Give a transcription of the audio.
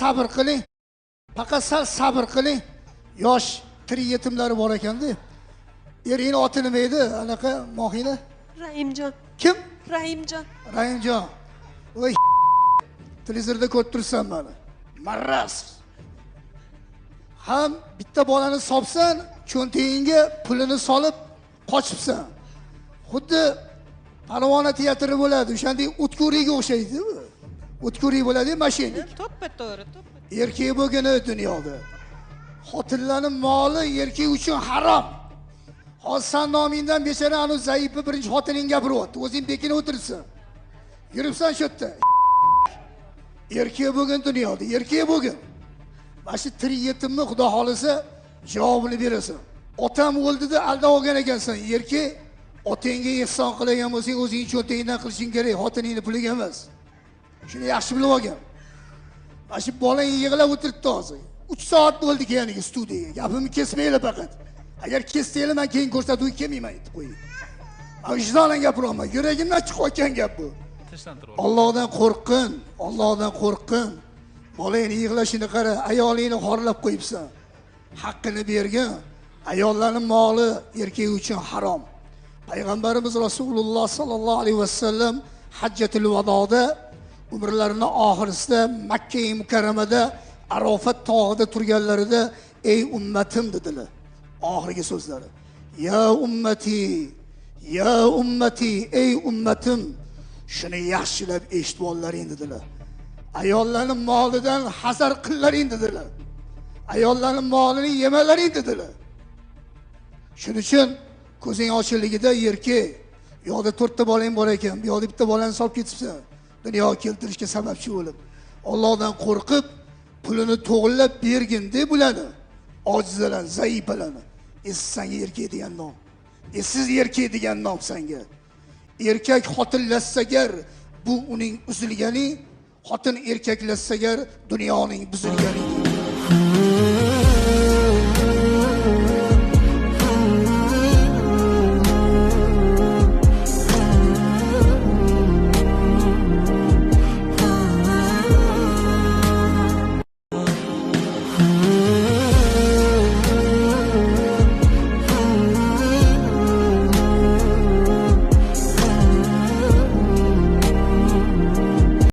sabr qiling. Faqat sal sabr qiling. Yosh tirik yetimlari bor ekanda. Ering oti nima edi? Anaqa Mohina? Rahimjon. Kim? Rahimjon. Rahimjon. Voy televizorda ko'rib tursan meni. Marras. Ham bitta bolani sopsan, cho'ntagingga pulini solib qochibsan. Xuddi Palvona teatri bo'ladi, o'shandek o'tkuriga o'xshaydi. O'tkuri bo'ladi, mashinik. To'ppa-to'g'ri, to'ppa. Erkak bo'lgani dunyoda. Xotinlarning moli erkak uchun harom. Hozir san nomingdan bechara anu zaifi birinchi xotining gapiryapti. O'zing bekinib o'tiribsan. Yuribsan shu yerda. Erkak bo'lgan dunyoda, erkak bo'lgan. Mana shu tirik yetimni Xudo xolisa javobini berasan. Otam o'ldida aldab olgan ekansan. Erkak otangga ehson qilgan bo'lsang, o'zing cho'ntagingdan qilishing kerak, xotiningni puliga emas. Shuni yaxshi bilib olgan. Mana shu bolang yig'lab o'tiribdi hozir. 3 soat bo'ldi keyingi studiyaga. Gapimni kesmaylar faqat. Agar kesdinglar, men keyin ko'rsatuvga kelmayman deb qo'ying. Vijdonan gapiryapman. Yuragimdan chiqib o'tgan gap bu. Allohdan qo'rqin, Allohdan qo'rqin. Bolangni yig'lashini qara, ayolingni xorlab qo'yibsan. Haqqini bergin. Ayollarning moli erkak uchun harom. Payg'ambarimiz Rasululloh sallallohu alayhi vasallam hajjatul vadoda umrlarining oxirisida Makka mukarramada Arafat tog'ida turganlarida ey ummatim dedilar. Oxirgi so'zlari. Ya ummati, ey ummatim, shuni yaxshilab eshitib ollaring dedilar. Ayollarning molidan hazar qillaring dedilar. Ayollarning molini yemalaring dedilar. Shuning uchun ko'zing ochilligida erkak, yo'da 4 ta bolang bor ekan, bu yo'da bitta bolani solib ketibsan. Dunyoga keltirishga sababchi bo'lib, Allohdan qo'rqib, pulini to'g'rilab bergin deb bo'ladi. Ojizlar, zaiflarni. Sanga erkak degan nom. Siz erkak degan nom senga. Erkak xotinlassagar bu uning uzilgani, xotin erkaklassagar dunyoning buzilgani.